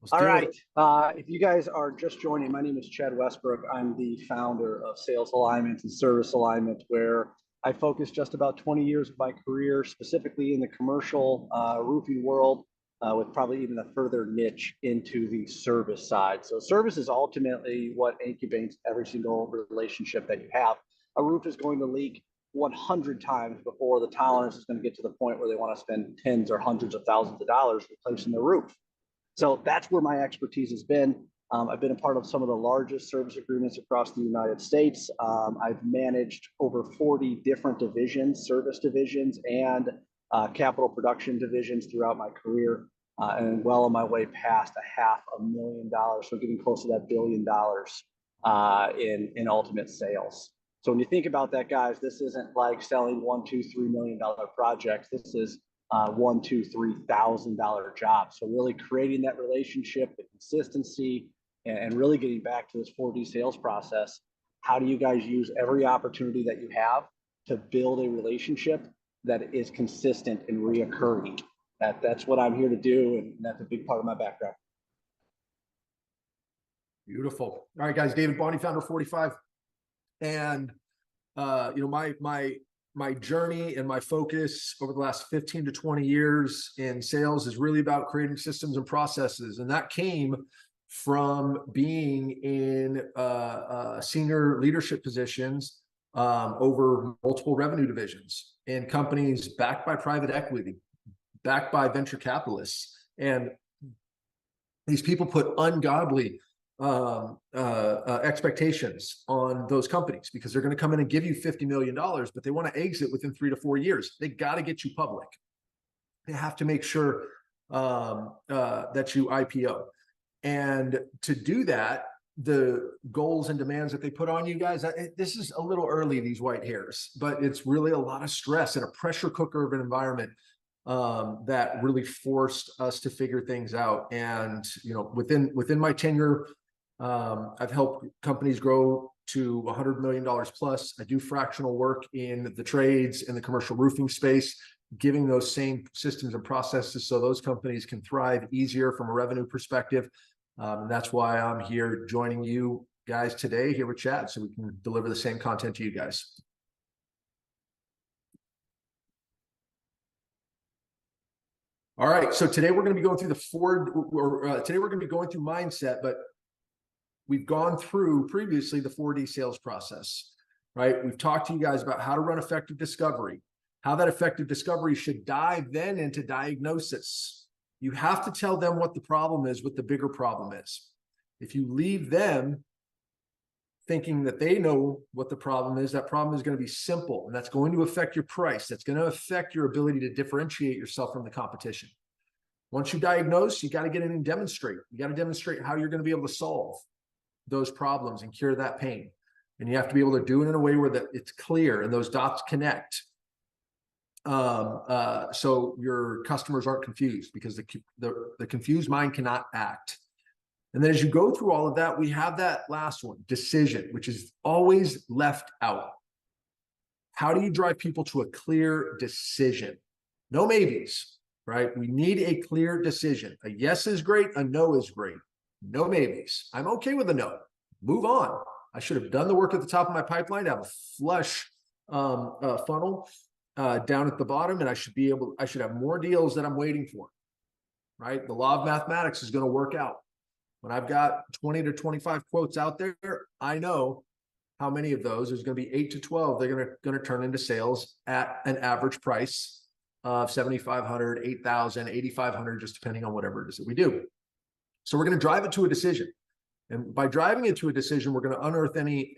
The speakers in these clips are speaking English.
Let's All do right. it. If you guys are just joining, my name is Chad Westbrook. I'm the founder of Sales Alignment and Service Alignment, where I focus just about 20 years of my career specifically in the commercial roofing world, with probably even a further niche into the service side. So service is ultimately what incubates every single relationship that you have. A roof is going to leak 100 times before the tolerance is going to get to the point where they want to spend tens or hundreds of thousands of dollars replacing the roof. So that's where my expertise has been. I've been a part of some of the largest service agreements across the United States. I've managed over 40 different divisions, service divisions, and capital production divisions throughout my career, and well on my way past $500,000, so getting close to that $1 billion in ultimate sales. So when you think about that, guys, this isn't like selling $1, $2, $3 million projects. This is $1,000, $2,000, $3,000 jobs. So really creating that relationship, the consistency, and really getting back to this 4D sales process. How do you guys use every opportunity that you have to build a relationship that is consistent and reoccurring? That's what I'm here to do, and that's a big part of my background. Beautiful. All right, guys. David Bonney, founder 45, and my journey and my focus over the last 15 to 20 years in sales is really about creating systems and processes. And that came from being in senior leadership positions over multiple revenue divisions in companies backed by private equity, backed by venture capitalists. And these people put ungodly expectations on those companies because they're going to come in and give you $50 million, but they want to exit within 3 to 4 years. They got to get you public. They have to make sure that you IPO. And to do that, the goals and demands that they put on you guys, this is a little early, these white hairs, but it's really a lot of stress and a pressure cooker of an environment that really forced us to figure things out. And within my tenure, I've helped companies grow to $100 million plus. I do fractional work in the trades, in the commercial roofing space, giving those same systems and processes so those companies can thrive easier from a revenue perspective. And that's why I'm here joining you guys today here with Chad, so we can deliver the same content to you guys. All right, so today we're going to be going through today we're going to be going through mindset, but we've gone through previously the 4D sales process, right? We've talked to you guys about how to run effective discovery, how that effective discovery should dive then into diagnosis. You have to tell them what the problem is, what the bigger problem is. If you leave them thinking that they know what the problem is, that problem is going to be simple, and that's going to affect your price. That's going to affect your ability to differentiate yourself from the competition. Once you diagnose, you got to get in and demonstrate. You got to demonstrate how you're going to be able to solve those problems and cure that pain. And you have to be able to do it in a way where it's clear and those dots connect. So your customers aren't confused, because the confused mind cannot act. And then as you go through all of that, we have that last one, decision, which is always left out. How do you drive people to a clear decision? No maybes, right? We need a clear decision. A yes is great, a no is great. No maybes. I'm okay with a no. Move on. I should have done the work at the top of my pipeline to have a flush funnel down at the bottom, and I should have more deals that I'm waiting for, right? The law of mathematics is going to work out. When I've got 20 to 25 quotes out there, I know how many of those, there's going to be 8 to 12. They're going to turn into sales at an average price of $7,500, $8,000, $8,500, just depending on whatever it is that we do. So we're going to drive it to a decision. And by driving it to a decision, we're going to unearth any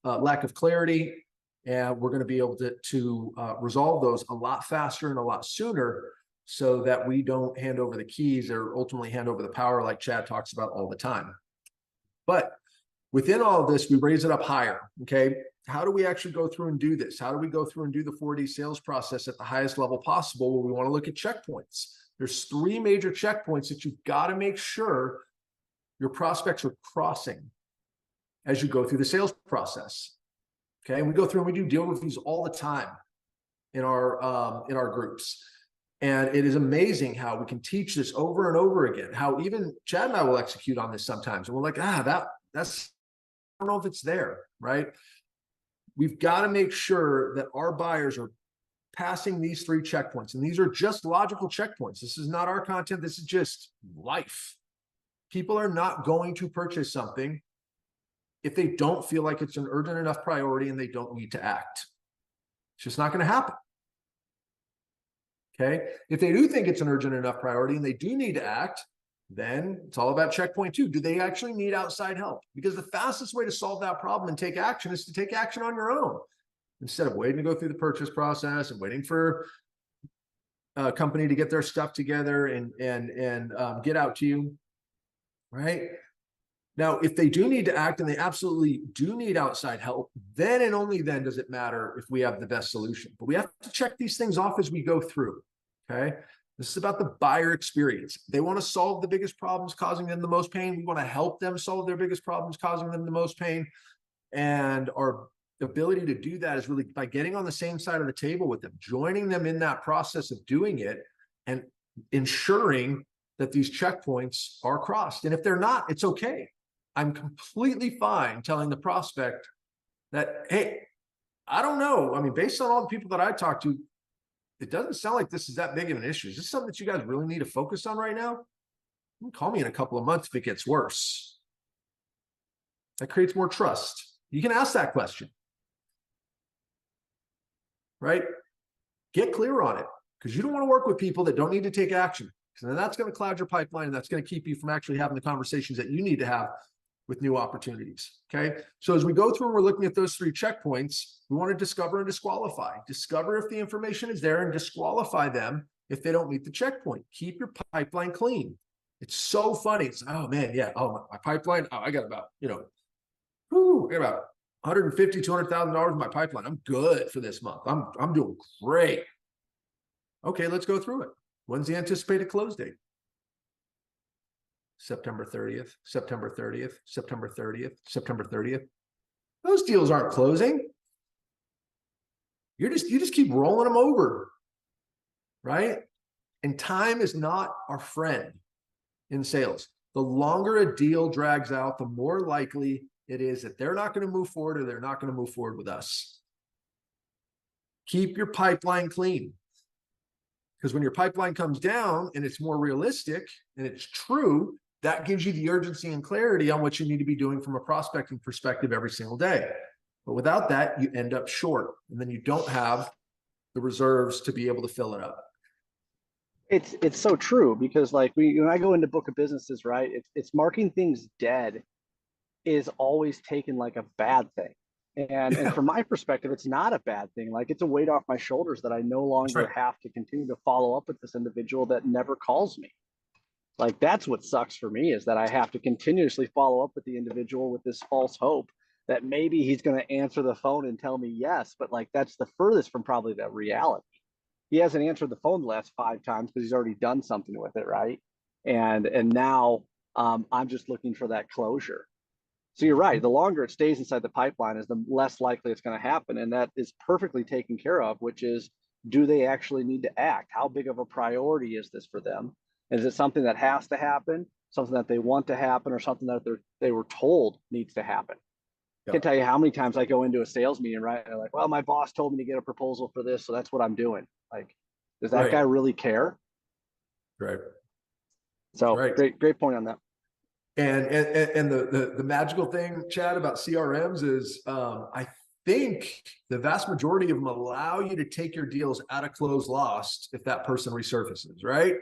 lack of clarity, and we're going to be able to resolve those a lot faster and a lot sooner, so that we don't hand over the keys or ultimately hand over the power like Chad talks about all the time. But within all of this, we raise it up higher, okay? How do we actually go through and do this? How do we go through and do the 4D sales process at the highest level possible? Well, we want to look at checkpoints. There's 3 major checkpoints that you've got to make sure your prospects are crossing as you go through the sales process. Okay, and we go through and we do deal with these all the time in our groups. And it is amazing how we can teach this over and over again, how even Chad and I will execute on this sometimes. And we're like, that's, I don't know if it's there, right? We've got to make sure that our buyers are passing these 3 checkpoints. And these are just logical checkpoints. This is not our content. This is just life. People are not going to purchase something if they don't feel like it's an urgent enough priority and they don't need to act. It's just not going to happen. Okay. If they do think it's an urgent enough priority and they do need to act, then it's all about checkpoint 2. Do they actually need outside help? Because the fastest way to solve that problem and take action is to take action on your own instead of waiting to go through the purchase process and waiting for a company to get their stuff together and get out to you. Right. Now, if they do need to act and they absolutely do need outside help, then and only then does it matter if we have the best solution. But we have to check these things off as we go through. Okay. This is about the buyer experience. They want to solve the biggest problems causing them the most pain. We want to help them solve their biggest problems causing them the most pain. And our ability to do that is really by getting on the same side of the table with them, joining them in that process of doing it and ensuring that these checkpoints are crossed. And if they're not, it's okay. I'm completely fine telling the prospect that, hey, I don't know. I mean, based on all the people that I talk to, it doesn't sound like this is that big of an issue. Is this something that you guys really need to focus on right now? Call me in a couple of months if it gets worse. That creates more trust. You can ask that question, right? Get clear on it, because you don't want to work with people that don't need to take action, because then that's going to cloud your pipeline and that's going to keep you from actually having the conversations that you need to have with new opportunities. Okay. So as we go through and we're looking at those 3 checkpoints, we want to discover and disqualify. Discover if the information is there and disqualify them if they don't meet the checkpoint. Keep your pipeline clean. It's so funny. It's, oh man, yeah. Oh, my pipeline. Oh, I got about, I got about $150,000, $200,000 in my pipeline. I'm good for this month. I'm doing great. Okay, let's go through it. When's the anticipated close date? September 30th, September 30th, September 30th, September 30th. Those deals aren't closing. You just keep rolling them over, right? And time is not our friend in sales. The longer a deal drags out, the more likely it is that they're not going to move forward or they're not going to move forward with us. Keep your pipeline clean. Because when your pipeline comes down and it's more realistic and it's true, that gives you the urgency and clarity on what you need to be doing from a prospecting perspective every single day. But without that, you end up short, and then you don't have the reserves to be able to fill it up. It's so true, because like when I go into book of businesses, right, it's marking things dead is always taken like a bad thing. And from my perspective, it's not a bad thing. Like, it's a weight off my shoulders that I no longer have to continue to follow up with this individual that never calls me. Like, that's what sucks for me, is that I have to continuously follow up with the individual with this false hope that maybe he's going to answer the phone and tell me yes. But like, that's the furthest from probably that reality. He hasn't answered the phone the last 5 times because he's already done something with it, right? And now I'm just looking for that closure. So you're right. The longer it stays inside the pipeline is the less likely it's going to happen. And that is perfectly taken care of, which is, do they actually need to act? How big of a priority is this for them? Is it something that has to happen, something that they want to happen, or something that they were told needs to happen? I can tell you how many times I go into a sales meeting, right? And they're like, well, my boss told me to get a proposal for this, so that's what I'm doing. Like, does that guy really care? Right. So great point on that. And the magical thing, Chad, about CRMs is I think the vast majority of them allow you to take your deals out of close lost if that person resurfaces, right?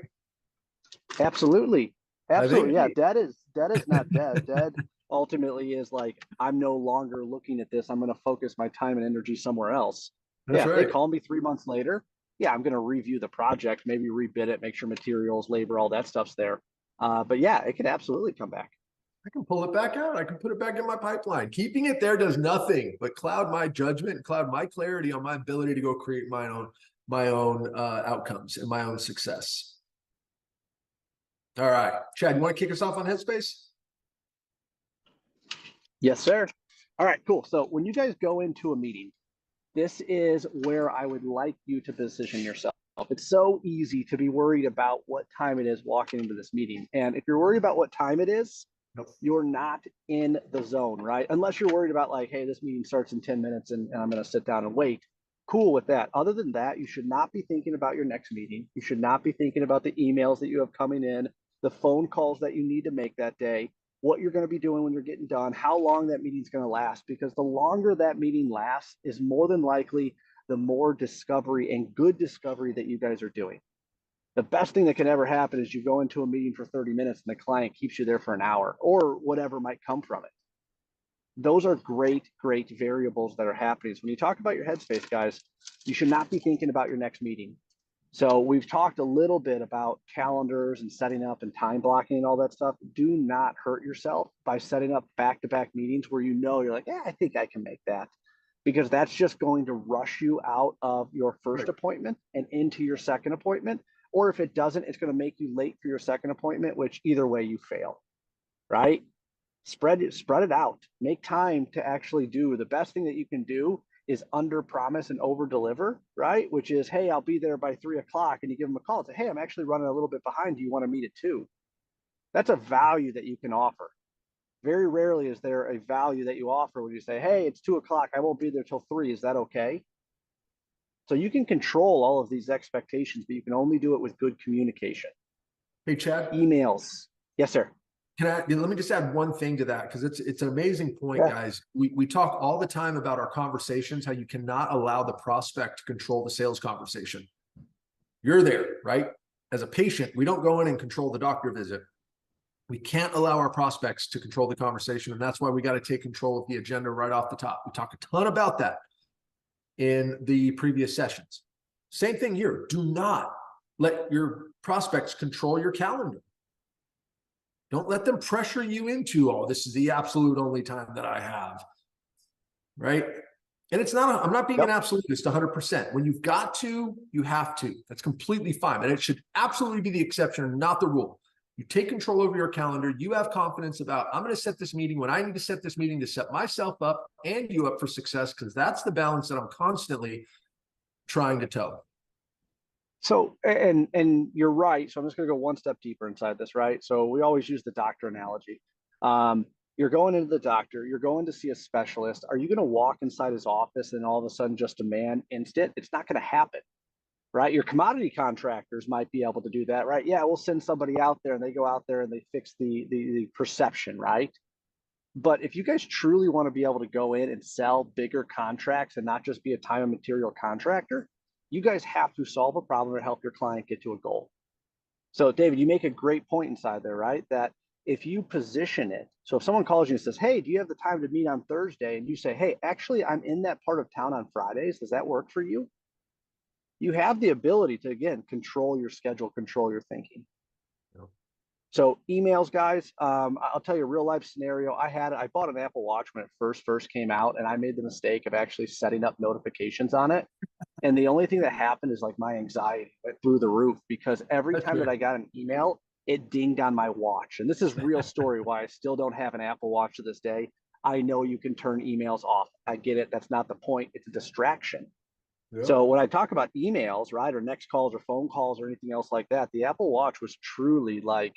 Absolutely. Yeah, dead is not dead. Dead ultimately is like, I'm no longer looking at this. I'm going to focus my time and energy somewhere else. If they call me 3 months later, yeah, I'm going to review the project, maybe rebid it, make sure materials, labor, all that stuff's there. But yeah, it can absolutely come back. I can pull it back out. I can put it back in my pipeline. Keeping it there does nothing but cloud my judgment and cloud my clarity on my ability to go create my own outcomes and my own success. All right, Chad, you want to kick us off on Headspace? Yes, sir. All right, cool. So when you guys go into a meeting, this is where I would like you to position yourself. It's so easy to be worried about what time it is walking into this meeting. And if you're worried about what time it is, you're not in the zone, right? Unless you're worried about like, hey, this meeting starts in 10 minutes and I'm going to sit down and wait. Cool with that. Other than that, you should not be thinking about your next meeting. You should not be thinking about the emails that you have coming in, the phone calls that you need to make that day, what you're going to be doing when you're getting done, how long that meeting's going to last. Because the longer that meeting lasts is more than likely the more discovery and good discovery that you guys are doing. The best thing that can ever happen is you go into a meeting for 30 minutes and the client keeps you there for an hour or whatever might come from it. Those are great variables that are happening. So when you talk about your headspace, guys, you should not be thinking about your next meeting. So we've talked a little bit about calendars and setting up and time blocking and all that stuff. Do not hurt yourself by setting up back-to-back meetings where you know you're like, yeah, I think I can make that. Because that's just going to rush you out of your first appointment and into your second appointment. Or if it doesn't, it's going to make you late for your second appointment, which either way you fail, right? Spread it out. Make time to actually do. The best thing that you can do is under promise and over deliver, right? Which is, hey, I'll be there by 3 o'clock, and you give them a call and say, hey, I'm actually running a little bit behind. Do you want to meet at 2? That's a value that you can offer. Very rarely is there a value that you offer when you say, hey, it's 2 o'clock. I won't be there till 3. Is that okay? So you can control all of these expectations, but you can only do it with good communication. Hey, Chad. Emails. Yes, sir. Let me just add one thing to that, because it's an amazing point, guys. We talk all the time about our conversations, how you cannot allow the prospect to control the sales conversation. You're there, right? As a patient, we don't go in and control the doctor visit. We can't allow our prospects to control the conversation, and that's why we got to take control of the agenda right off the top. We talk a ton about that in the previous sessions. Same thing here. Do not let your prospects control your calendar. Don't let them pressure you into, oh, this is the absolute only time that I have, right? And it's not, I'm not being an absolutist 100%. When you've got to, you have to. That's completely fine. And it should absolutely be the exception and not the rule. You take control over your calendar. You have confidence about, I'm going to set this meeting when I need to set this meeting to set myself up and you up for success, because that's the balance that I'm constantly trying to toe. So, and you're right. So I'm just going to go one step deeper inside this, right? So we always use the doctor analogy. You're going into the doctor, you're going to see a specialist. Are you going to walk inside his office and all of a sudden just demand instant? It's not going to happen, right? Your commodity contractors might be able to do that, right? Yeah, we'll send somebody out there and they go out there and they fix the perception, right? But if you guys truly want to be able to go in and sell bigger contracts and not just be a time and material contractor, you guys have to solve a problem or help your client get to a goal. So David, you make a great point inside there, right? That if you position it, so if someone calls you and says, hey, do you have the time to meet on Thursday? And you say, hey, actually, I'm in that part of town on Fridays. Does that work for you? You have the ability to, again, control your schedule, control your thinking. So emails, guys, I'll tell you a real life scenario. I bought an Apple Watch when it first came out, and I made the mistake of actually setting up notifications on it. And the only thing that happened is like my anxiety went through the roof, because every time that I got an email, it dinged on my watch. And this is real story why I still don't have an Apple Watch to this day. I know you can turn emails off. I get it. That's not the point. It's a distraction. Yeah. So when I talk about emails, right, or next calls or phone calls or anything else like that, the Apple Watch was truly like,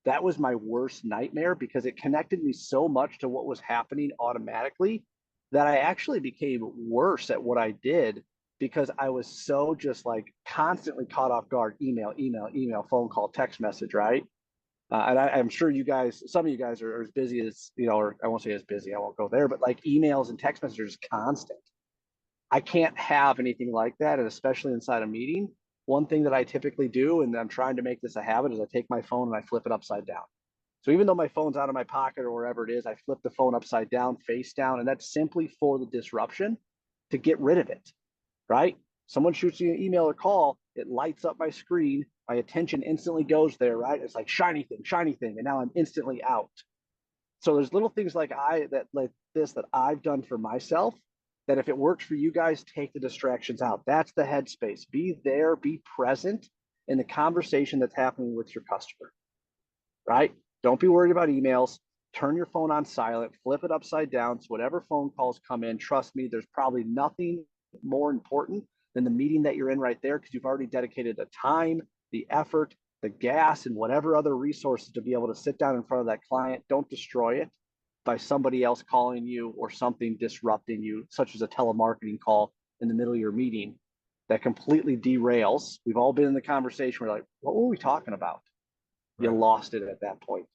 that was my worst nightmare, because it connected me so much to what was happening automatically that I actually became worse at what I did, because I was so just like constantly caught off guard. Email, phone call, text message, right? And I'm sure you guys, some of you guys are as busy as, or I won't say as busy, I won't go there, but like emails and text messages constant. I can't have anything like that, and especially inside a meeting. One thing that I typically do, and I'm trying to make this a habit, is I take my phone and I flip it upside down. So even though my phone's out of my pocket or wherever it is, I flip the phone upside down, face down, and that's simply for the disruption, to get rid of it, right? Someone shoots you an email or call, it lights up my screen, my attention instantly goes there, right? It's like shiny thing, and now I'm instantly out. So there's little things like this that I've done for myself, that if it works for you guys, take the distractions out. That's the headspace. Be there, be present in the conversation that's happening with your customer, right? Don't be worried about emails. Turn your phone on silent, flip it upside down. So whatever phone calls come in, trust me, there's probably nothing more important than the meeting that you're in right there, because you've already dedicated the time, the effort, the gas, and whatever other resources to be able to sit down in front of that client. Don't destroy it by somebody else calling you or something disrupting you, such as a telemarketing call in the middle of your meeting that completely derails. We've all been in the conversation. We're like, what were we talking about? You Right. lost it at that point,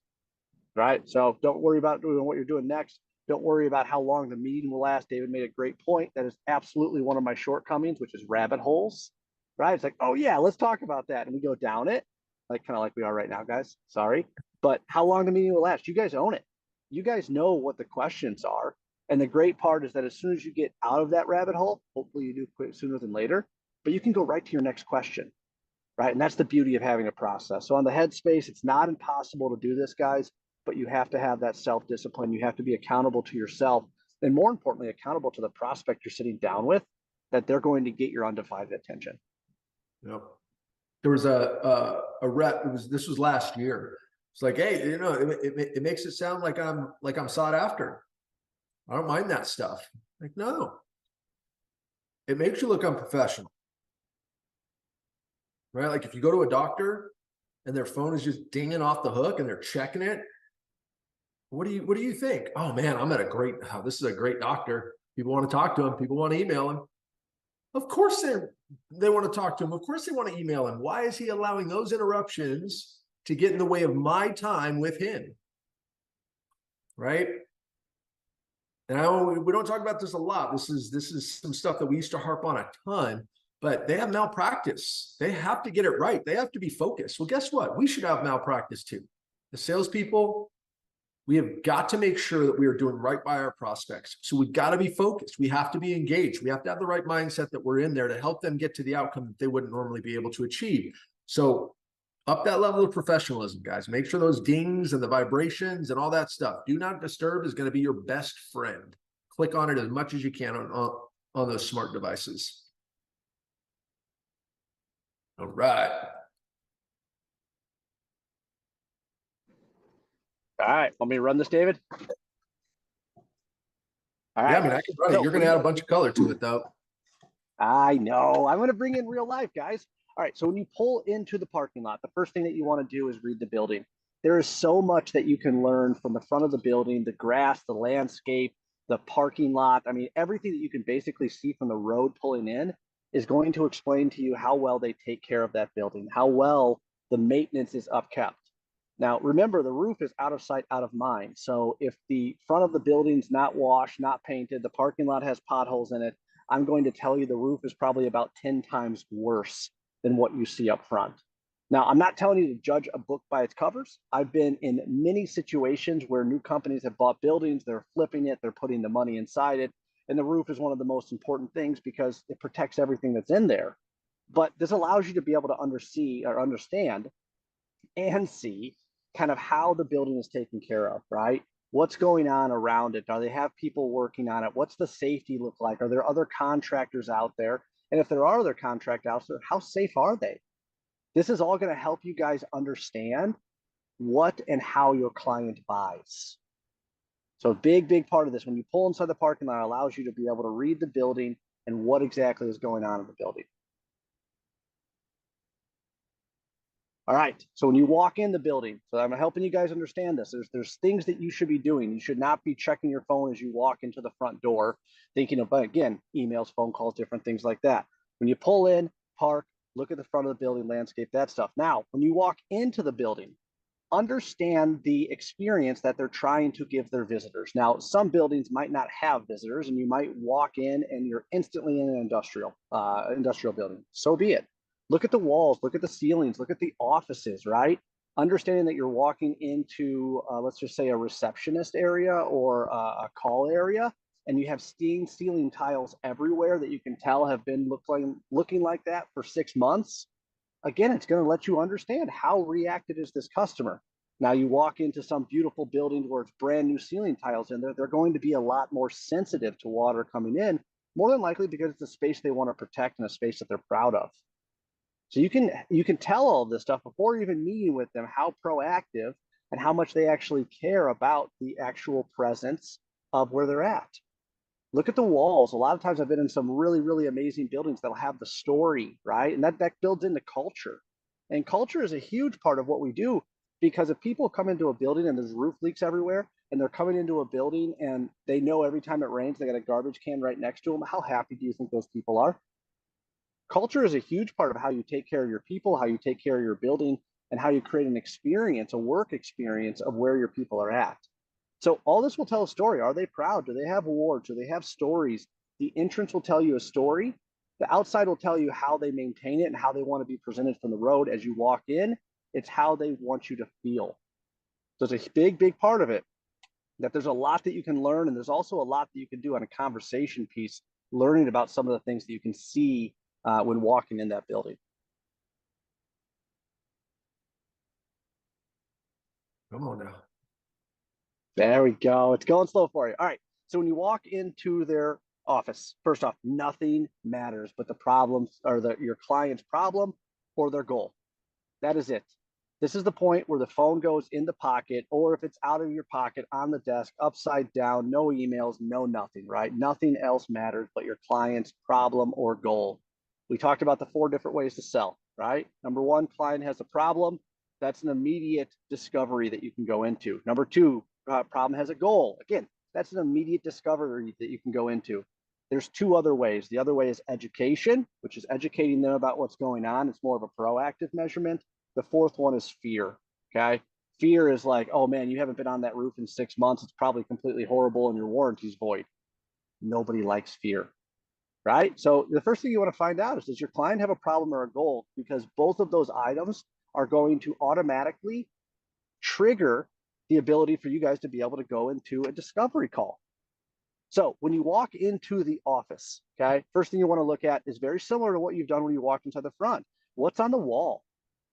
right? So don't worry about doing what you're doing next. Don't worry about how long the meeting will last. David made a great point. That is absolutely one of my shortcomings, which is rabbit holes, right? It's like, oh yeah, let's talk about that. And we go down it, like kind of like we are right now, guys. Sorry. But how long the meeting will last, you guys own it. You guys know what the questions are. And the great part is that as soon as you get out of that rabbit hole, hopefully you do quit sooner than later, but you can go right to your next question, right? And that's the beauty of having a process. So on the headspace, it's not impossible to do this, guys, but you have to have that self-discipline. You have to be accountable to yourself, and more importantly, accountable to the prospect you're sitting down with, that they're going to get your undivided attention. Yep. There was a rep. This was last year. It's like, hey, you know, it makes it sound like I'm sought after. I don't mind that stuff. Like, no, it makes you look unprofessional, right? Like if you go to a doctor and their phone is just dinging off the hook and they're checking it, what do you think? Oh man, this is a great doctor. People want to talk to him. People want to email him. Of course they want to talk to him. Of course they want to email him. Why is he allowing those interruptions to get in the way of my time with him? Right? And we don't talk about this a lot. This is some stuff that we used to harp on a ton, but they have malpractice. They have to get it right. They have to be focused. Well, guess what? We should have malpractice too. The salespeople, we have got to make sure that we are doing right by our prospects. So we've got to be focused. We have to be engaged. We have to have the right mindset that we're in there to help them get to the outcome that they wouldn't normally be able to achieve. So up that level of professionalism, guys. Make sure those dings and the vibrations and all that stuff. Do not disturb is going to be your best friend. Click on it as much as you can on those smart devices. All right. All right. Want me to run this, David? All right. Yeah, I mean, I can run it. You're going to add a bunch of color to it, though. I know. I'm going to bring in real life, guys. All right. So when you pull into the parking lot, the first thing that you want to do is read the building. There is so much that you can learn from the front of the building, the grass, the landscape, the parking lot. I mean, everything that you can basically see from the road pulling in is going to explain to you how well they take care of that building, how well the maintenance is upkept. Now, remember, the roof is out of sight, out of mind. So if the front of the building's not washed, not painted, the parking lot has potholes in it, I'm going to tell you the roof is probably about 10 times worse than what you see up front. Now, I'm not telling you to judge a book by its covers. I've been in many situations where new companies have bought buildings, they're flipping it, they're putting the money inside it, and the roof is one of the most important things because it protects everything that's in there. But this allows you to be able to understand and see kind of how the building is taken care of, right? What's going on around it? Do they have people working on it? What's the safety look like? Are there other contractors out there? And if there are other contractors out there, how safe are they? This is all going to help you guys understand what and how your client buys. So a big part of this, when you pull inside the parking lot, allows you to be able to read the building and what exactly is going on in the building. All right, so when you walk in the building, so I'm helping you guys understand this. There's things that you should be doing. You should not be checking your phone as you walk into the front door, thinking of, again, emails, phone calls, different things like that. When you pull in, park, look at the front of the building, landscape, that stuff. Now, when you walk into the building, understand the experience that they're trying to give their visitors. Now, some buildings might not have visitors, and you might walk in and you're instantly in an industrial building. So be it. Look at the walls, look at the ceilings, look at the offices, right? Understanding that you're walking into, let's just say, a receptionist area or a call area, and you have stained ceiling tiles everywhere that you can tell have been looking like that for 6 months. Again, it's going to let you understand how reactive is this customer. Now you walk into some beautiful building where it's brand new ceiling tiles in there, they're going to be a lot more sensitive to water coming in, more than likely because it's a space they want to protect and a space that they're proud of. So you can tell all of this stuff before even meeting with them, how proactive and how much they actually care about the actual presence of where they're at. Look at the walls. A lot of times I've been in some really, really amazing buildings that'll have the story, right? And that builds into culture. And culture is a huge part of what we do, because if people come into a building and there's roof leaks everywhere, and they're coming into a building and they know every time it rains, they got a garbage can right next to them, how happy do you think those people are? Culture is a huge part of how you take care of your people, how you take care of your building, and how you create an experience, a work experience of where your people are at. So all this will tell a story. Are they proud? Do they have awards? Do they have stories? The entrance will tell you a story. The outside will tell you how they maintain it and how they want to be presented from the road as you walk in. It's how they want you to feel. So it's a big, big part of it, that there's a lot that you can learn. And there's also a lot that you can do on a conversation piece, learning about some of the things that you can see when walking in that building. Come on now. There we go. It's going slow for you. All right. So when you walk into their office, first off, nothing matters but the problems, or your client's problem or their goal. That is it. This is the point where the phone goes in the pocket, or if it's out of your pocket, on the desk, upside down, no emails, no nothing, right? Nothing else matters but your client's problem or goal. We talked about the 4 different ways to sell, right? Number 1, client has a problem. That's an immediate discovery that you can go into. Number 2, problem has a goal. Again, that's an immediate discovery that you can go into. There's 2 other ways. The other way is education, which is educating them about what's going on. It's more of a proactive measurement. The 4th one is fear. Okay. Fear is like, oh man, you haven't been on that roof in 6 months. It's probably completely horrible and your warranty's void. Nobody likes fear, right? So the first thing you want to find out is, does your client have a problem or a goal? Because both of those items are going to automatically trigger the ability for you guys to be able to go into a discovery call. So when you walk into the office, okay, first thing you want to look at is very similar to what you've done when you walked inside the front. What's on the wall,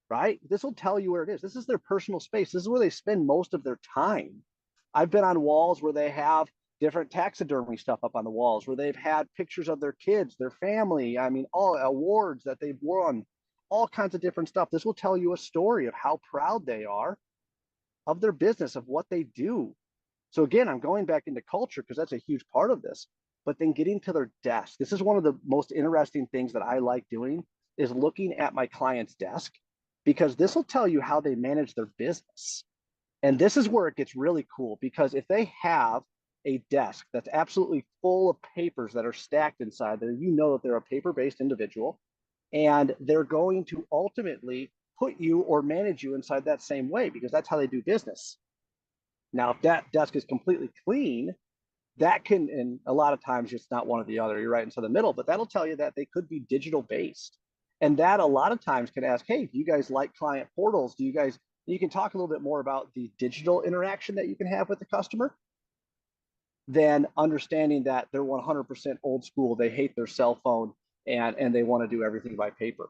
right? This will tell you where it is. This is their personal space. This is where they spend most of their time. I've been on walls where they have different taxidermy stuff up on the walls, where they've had pictures of their kids, their family. I mean, all awards that they've won, all kinds of different stuff. This will tell you a story of how proud they are of their business, of what they do. So again, I'm going back into culture because that's a huge part of this. But then getting to their desk. This is one of the most interesting things that I like doing, is looking at my client's desk, because this will tell you how they manage their business. And this is where it gets really cool, because if they have a desk that's absolutely full of papers that are stacked inside there, you know that they're a paper-based individual, and they're going to ultimately put you or manage you inside that same way, because that's how they do business. Now, if that desk is completely clean, that can, and a lot of times it's not one or the other, you're right into the middle, but that'll tell you that they could be digital based. And that a lot of times can ask, hey, do you guys like client portals? Do you guys, you can talk a little bit more about the digital interaction that you can have with the customer, than understanding that they're 100% old school. They hate their cell phone, and they want to do everything by paper.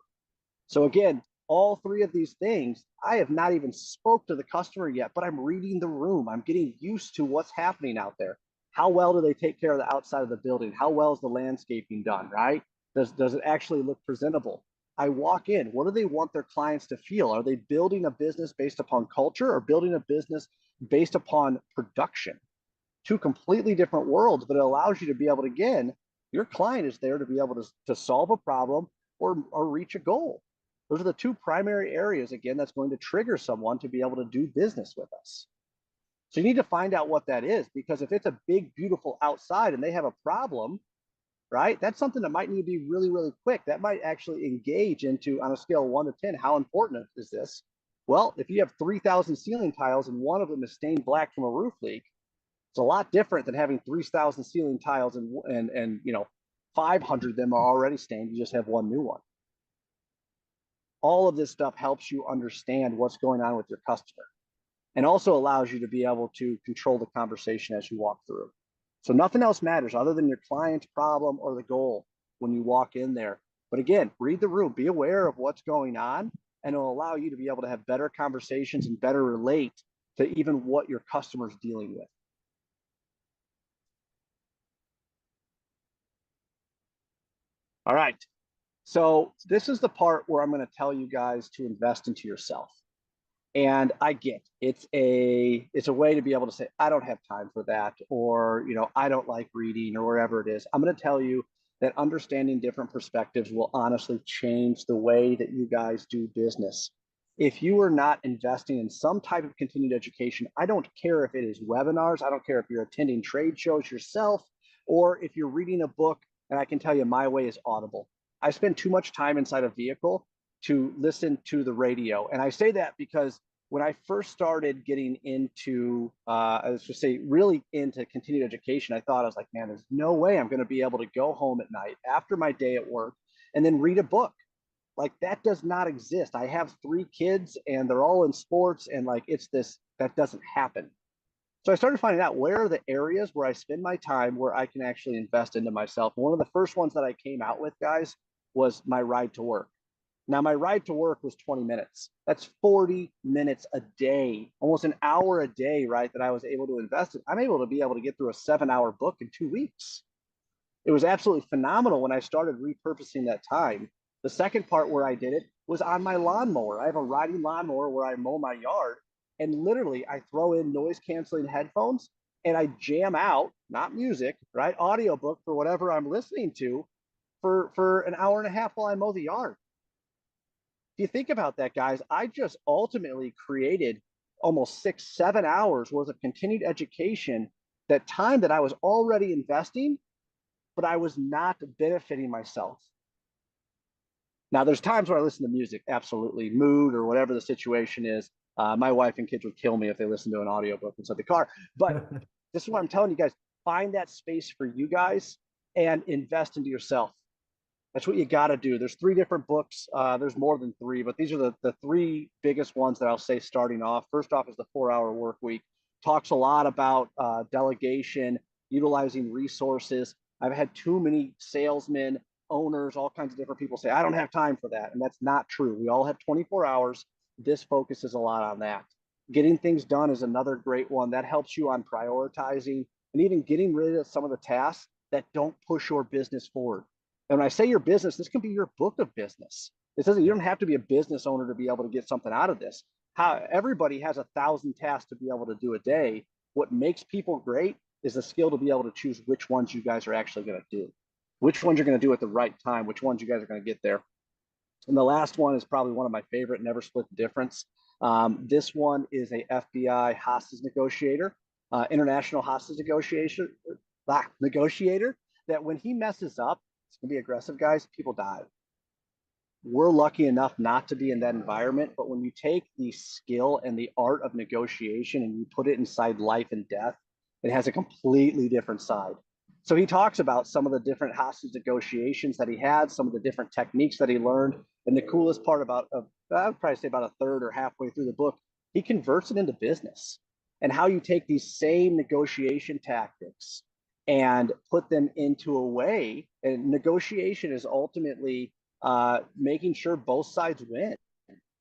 So again, all 3 of these things, I have not even spoke to the customer yet, but I'm reading the room. I'm getting used to what's happening out there. How well do they take care of the outside of the building? How well is the landscaping done, right? Does it actually look presentable? I walk in, what do they want their clients to feel? Are they building a business based upon culture, or building a business based upon production? 2 completely different worlds, but it allows you to be able to, again, your client is there to be able to solve a problem, or reach a goal. Those are the 2 primary areas, again, that's going to trigger someone to be able to do business with us. So you need to find out what that is, because if it's a big, beautiful outside and they have a problem, right, that's something that might need to be really, really quick. That might actually engage into, on a scale of 1 to 10, how important is this? Well, if you have 3,000 ceiling tiles and one of them is stained black from a roof leak, it's a lot different than having 3,000 ceiling tiles and 500 of them are already stained. You just have one new one. All of this stuff helps you understand what's going on with your customer, and also allows you to be able to control the conversation as you walk through. So nothing else matters other than your client's problem or the goal when you walk in there. But again, read the room, be aware of what's going on, and it'll allow you to be able to have better conversations and better relate to even what your customer's dealing with. All right. So this is the part where I'm going to tell you guys to invest into yourself. And I get it's a way to be able to say, I don't have time for that, or I don't like reading, or wherever it is. I'm going to tell you that understanding different perspectives will honestly change the way that you guys do business. If you are not investing in some type of continued education, I don't care if it is webinars, I don't care if you're attending trade shows yourself, or if you're reading a book, and I can tell you my way is Audible. I spend too much time inside a vehicle to listen to the radio. And I say that because when I first started getting into, let's just say, really into continued education, I thought, I was like, man, there's no way I'm going to be able to go home at night after my day at work and then read a book. Like, that does not exist. I have 3 kids and they're all in sports, and like, that doesn't happen. So I started finding out where are the areas where I spend my time where I can actually invest into myself. And one of the first ones that I came out with, guys, was my ride to work. Now, my ride to work was 20 minutes. That's 40 minutes a day, almost an hour a day, right? That I was able to invest in. I'm able to be able to get through a 7-hour book in 2 weeks. It was absolutely phenomenal when I started repurposing that time. The second part where I did it was on my lawnmower. I have a riding lawnmower where I mow my yard, and literally I throw in noise canceling headphones and I jam out, not music, right? Audiobook for whatever I'm listening to for an hour and a half while I mow the yard. If you think about that, guys, I just ultimately created almost 6, 7 hours worth of continued education, that time that I was already investing, but I was not benefiting myself. Now, there's times where I listen to music, absolutely, mood or whatever the situation is. My wife and kids would kill me if they listened to an audiobook inside the car. But this is what I'm telling you guys. Find that space for you guys and invest into yourself. That's what you got to do. There's 3 different books. There's more than 3, but these are the 3 biggest ones that I'll say starting off. First off is the 4-Hour Work Week. Talks a lot about delegation, utilizing resources. I've had too many salesmen, owners, all kinds of different people say, I don't have time for that. And that's not true. We all have 24 hours. This focuses a lot on that. Getting things done is another great one that helps you on prioritizing and even getting rid of some of the tasks that don't push your business forward. And when I say your business, this can be your book of business. It doesn't, you don't have to be a business owner to be able to get something out of this. Everybody has 1,000 tasks to be able to do a day. What makes people great is the skill to be able to choose which ones you guys are actually going to do, which ones you're going to do at the right time, which ones you guys are going to get there. And the last one is probably one of my favorite, Never Split the Difference. This one is a FBI hostage negotiator, international hostage negotiator, that when he messes up, it's going to be aggressive, guys, people die. We're lucky enough not to be in that environment, but when you take the skill and the art of negotiation and you put it inside life and death, it has a completely different side. So he talks about some of the different hostage negotiations that he had, some of the different techniques that he learned. And the coolest part about, I would probably say about a third or halfway through the book, he converts it into business and how you take these same negotiation tactics and put them into a way. And negotiation is ultimately making sure both sides win.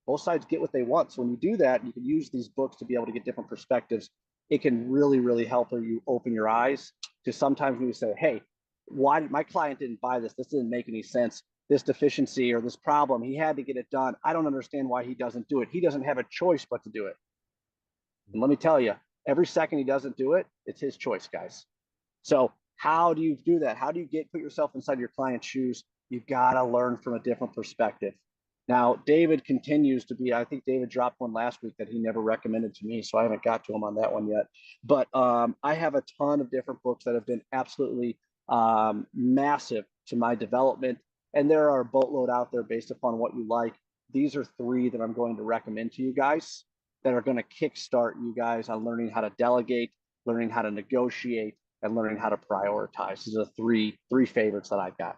Both sides get what they want. So when you do that, you can use these books to be able to get different perspectives. It can really, really help you open your eyes to sometimes when you say, hey, why my client didn't buy this? This didn't make any sense. This deficiency or this problem, he had to get it done. I don't understand why he doesn't do it. He doesn't have a choice but to do it. And let me tell you, every second he doesn't do it, it's his choice, guys. So how do you do that? How do you put yourself inside your client's shoes? You've got to learn from a different perspective. Now, David continues to be, I think David dropped one last week that he never recommended to me, so I haven't got to him on that one yet. But I have a ton of different books that have been absolutely massive to my development. And there are a boatload out there based upon what you like. These are 3 that I'm going to recommend to you guys that are going to kickstart you guys on learning how to delegate, learning how to negotiate, and learning how to prioritize. These are the three favorites that I've got.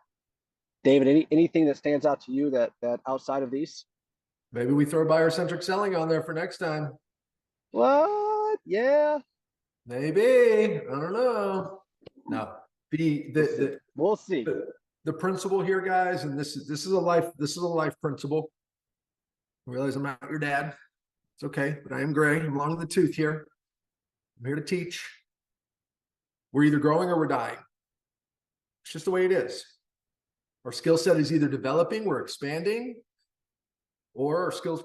David, anything that stands out to you that outside of these? Maybe we throw buyer-centric selling on there for next time. What? Yeah. Maybe. I don't know. No. We'll see. The principle here, guys, and this is a life principle. I realize I'm not your dad. It's okay, but I am gray. I'm long in the tooth here. I'm here to teach. We're either growing or we're dying. It's just the way it is. Our skill set is either developing, we're expanding, or our skills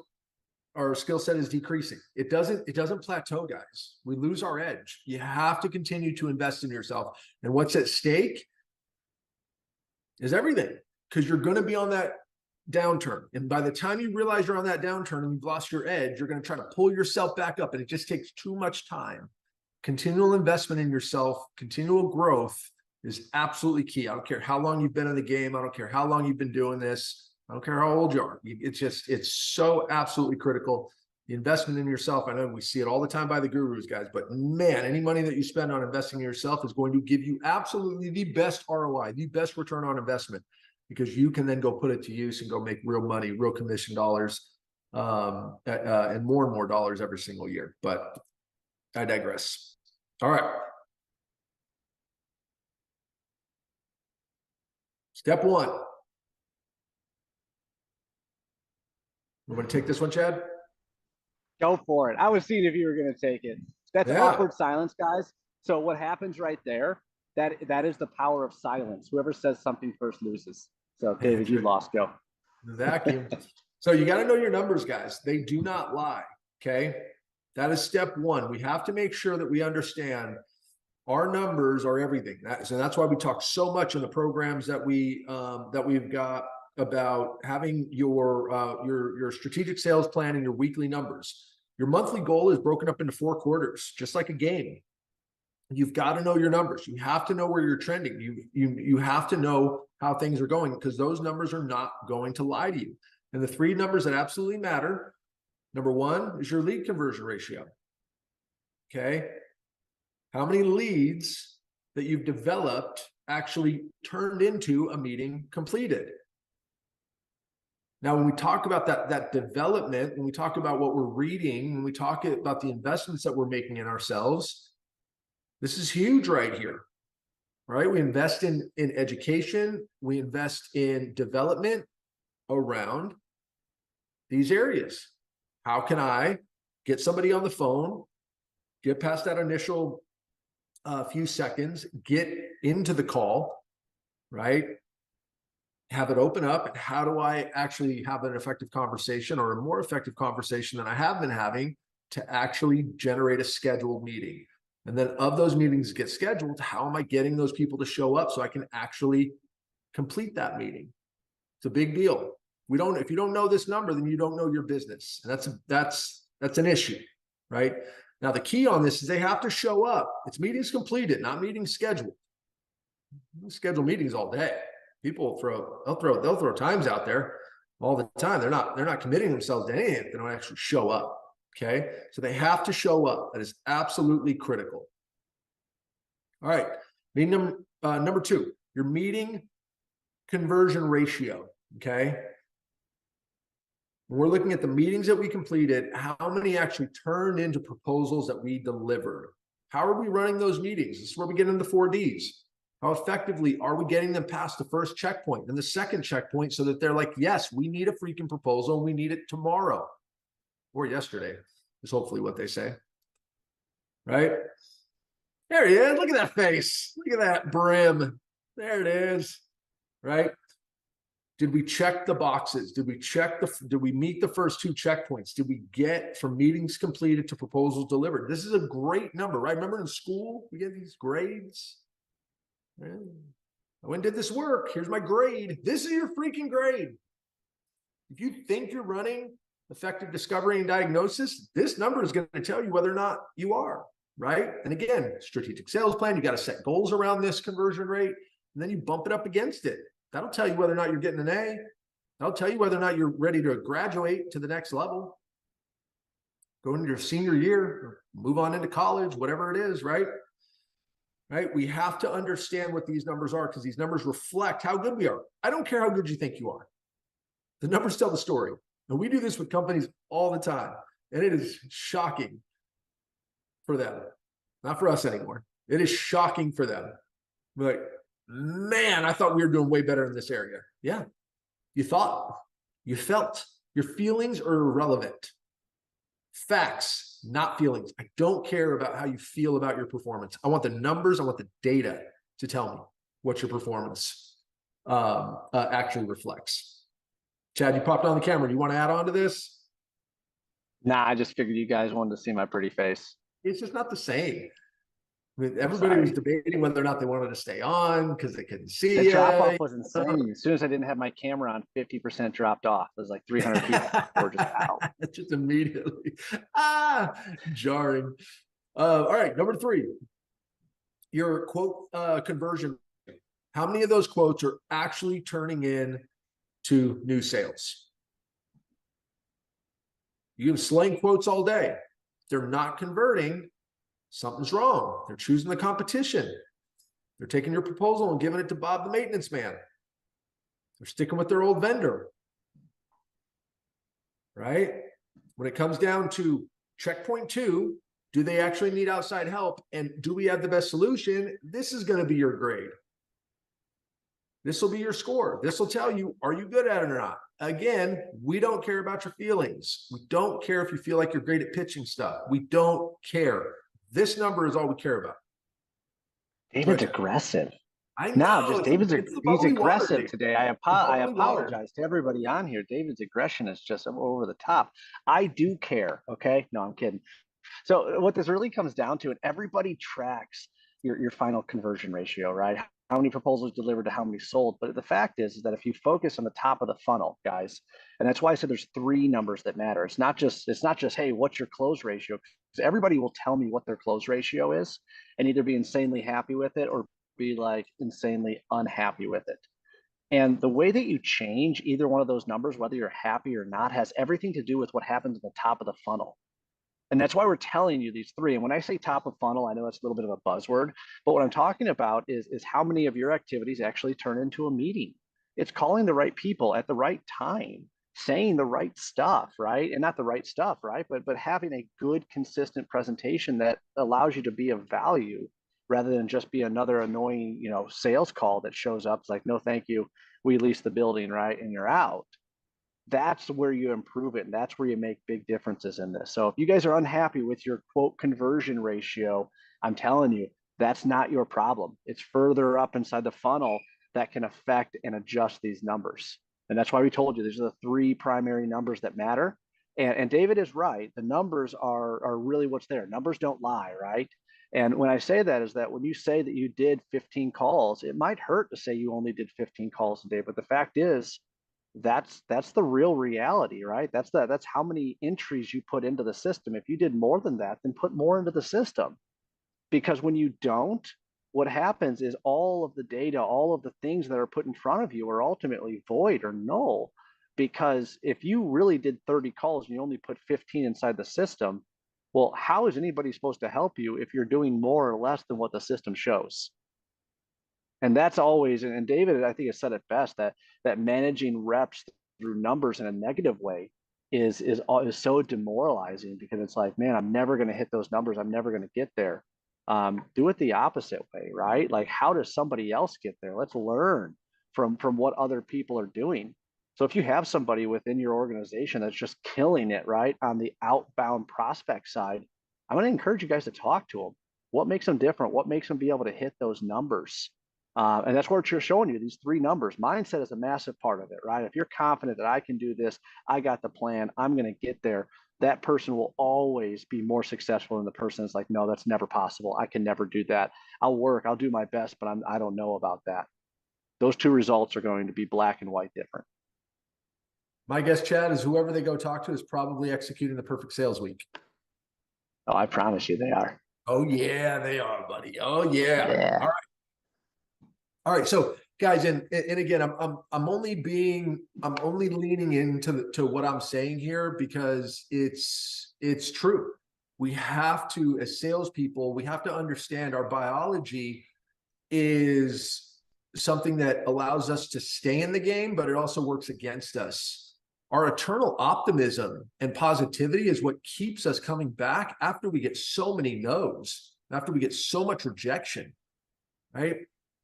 our skill set is decreasing. It doesn't plateau, guys. We lose our edge. You have to continue to invest in yourself. And what's at stake is everything, because you're going to be on that downturn. And by the time you realize you're on that downturn and you've lost your edge, you're going to try to pull yourself back up. And it just takes too much time. Continual investment in yourself, continual growth is absolutely key. I don't care how long you've been in the game. I don't care how long you've been doing this. I don't care how old you are. It's so absolutely critical. The investment in yourself, I know we see it all the time by the gurus, guys, but man, any money that you spend on investing in yourself is going to give you absolutely the best ROI, the best return on investment, because you can then go put it to use and go make real money, real commission dollars, and more dollars every single year. But I digress. All right. Step one. You want to take this one, Chad? Go for it. I was seeing if you were going to take it. That's awkward silence, guys. So what happens right there, that is the power of silence. Whoever says something first loses. So David, you lost. Go. The vacuum. So you got to know your numbers, guys. They do not lie. Okay. That is step one. We have to make sure that we understand our numbers are everything. So that's why we talk so much in the programs that we've got about having your strategic sales plan and your weekly numbers. Your monthly goal is broken up into 4 quarters, just like a game. You've got to know your numbers. You have to know where you're trending. You have to know how things are going, because those numbers are not going to lie to you. And the 3 numbers that absolutely matter, number 1 is your lead conversion ratio. Okay. How many leads that you've developed actually turned into a meeting completed? Now, when we talk about that development, when we talk about what we're reading, when we talk about the investments that we're making in ourselves, this is huge right here, right? We invest in education. We invest in development around these areas. How can I get somebody on the phone, get past that initial few seconds, get into the call, right? Have it open up, and how do I actually have an effective conversation, or a more effective conversation than I have been having, to actually generate a scheduled meeting? And then of those meetings get scheduled, how am I getting those people to show up so I can actually complete that meeting? It's a big deal. If you don't know this number, then you don't know your business. And that's an issue, right? Now, the key on this is they have to show up. It's meetings completed, not meetings scheduled. We schedule meetings all day. People they'll throw times out there all the time. They're not committing themselves to anything if they don't actually show up. Okay. So they have to show up. That is absolutely critical. All right. Meeting number 2, your meeting conversion ratio. Okay. When we're looking at the meetings that we completed, how many actually turned into proposals that we delivered? How are we running those meetings? This is where we get into the 4 Ds. How effectively are we getting them past the first checkpoint and the second checkpoint, so that they're like, yes, we need a freaking proposal. We need it tomorrow or yesterday is hopefully what they say, right? There he is. Look at that face. Look at that brim. There it is, right? Did we check the boxes? Did we meet the first 2 checkpoints? Did we get from meetings completed to proposals delivered? This is a great number, right? Remember in school, we get these grades. I went and did this work. Here's my grade. This is your freaking grade. If you think you're running effective discovery and diagnosis, this number is going to tell you whether or not you are, right? And again, strategic sales plan, you got to set goals around this conversion rate, and then you bump it up against it. That'll tell you whether or not you're getting an A. That'll tell you whether or not you're ready to graduate to the next level, go into your senior year, or move on into college, whatever it is, right? Right? We have to understand what these numbers are, because these numbers reflect how good we are. I don't care how good you think you are. The numbers tell the story. And we do this with companies all the time. And it is shocking for them. Not for us anymore. It is shocking for them. We're like, man, I thought we were doing way better in this area. Yeah. You thought, you felt. Your feelings are irrelevant. Facts, not feelings. I don't care about how you feel about your performance. I want the numbers. I want the data to tell me what your performance actually reflects. Chad, you popped on the camera. Do you want to add on to this? Nah, I just figured you guys wanted to see my pretty face. It's just not the same. I mean, I'm everybody was sorry. debating whether or not they wanted to stay on because they couldn't The see drop off you. was insane. As soon as I didn't have my camera on, 50% dropped off. It was like 300 people were just out. Just immediately. Jarring. All right, number 3, your quote conversion. How many of those quotes are actually turning in to new sales? You can slang quotes all day. If they're not converting, something's wrong. They're choosing the competition. They're taking your proposal and giving it to Bob the maintenance man. They're sticking with their old vendor. Right? When it comes down to checkpoint 2, do they actually need outside help? And do we have the best solution? This is going to be your grade. This will be your score. This will tell you, are you good at it or not? Again, we don't care about your feelings. We don't care if you feel like you're great at pitching stuff. We don't care. This number is all we care about. David's aggressive. I No, know just David's it's the he's bubbly water, aggressive dude. today. The I bubbly water. apologize to everybody on here. David's aggression is just over the top. I do care. Okay, no, I'm kidding. So what this really comes down to, and everybody tracks your final conversion ratio, right? How many proposals delivered to how many sold. But the fact is that if you focus on the top of the funnel, guys, and that's why I said there's 3 numbers that matter. It's not just hey, what's your close ratio? Because everybody will tell me what their close ratio is and either be insanely happy with it or be like insanely unhappy with it. And the way that you change either one of those numbers, whether you're happy or not, has everything to do with what happens at the top of the funnel. And that's why we're telling you these 3. And when I say top of funnel, I know that's a little bit of a buzzword, but what I'm talking about is how many of your activities actually turn into a meeting. It's calling the right people at the right time, saying the right stuff, right? And not the right stuff, right? But having a good, consistent presentation that allows you to be of value rather than just be another annoying, sales call that shows up. It's like, no, thank you. We lease the building, right? And you're out. That's where you improve it. And that's where you make big differences in this. So if you guys are unhappy with your quote conversion ratio, I'm telling you, that's not your problem. It's further up inside the funnel that can affect and adjust these numbers. And that's why we told you these are the 3 primary numbers that matter. And David is right. The numbers are really what's there. Numbers don't lie, right? And when I say that is that when you say that you did 15 calls, it might hurt to say you only did 15 calls a day. But the fact is, that's the real reality, right? That's how many entries you put into the system. If you did more than that, then put more into the system. Because when you don't, what happens is all of the data, all of the things that are put in front of you are ultimately void or null. Because if you really did 30 calls and you only put 15 inside the system, well, how is anybody supposed to help you if you're doing more or less than what the system shows? And that's always, and David, I think, has said it best that managing reps through numbers in a negative way is so demoralizing because it's like, man, I'm never going to hit those numbers. I'm never going to get there. Do it the opposite way, right? Like, how does somebody else get there? Let's learn from what other people are doing. So if you have somebody within your organization that's just killing it, right, on the outbound prospect side, I'm going to encourage you guys to talk to them. What makes them different? What makes them be able to hit those numbers? And that's what you're showing you, these 3 numbers. Mindset is a massive part of it, right? If you're confident that I can do this, I got the plan, I'm going to get there, that person will always be more successful than the person that's like, no, that's never possible. I can never do that. I'll do my best, but I don't know about that. Those 2 results are going to be black and white different. My guess, Chad, is whoever they go talk to is probably executing the perfect sales week. Oh, I promise you they are. Oh, yeah, they are, buddy. Oh, yeah. Yeah. All right. All right, so guys, and again, I'm only leaning into what I'm saying here because it's true. We have to, as salespeople, we have to understand our biology is something that allows us to stay in the game, but it also works against us. Our eternal optimism and positivity is what keeps us coming back after we get so many no's, after we get so much rejection, right?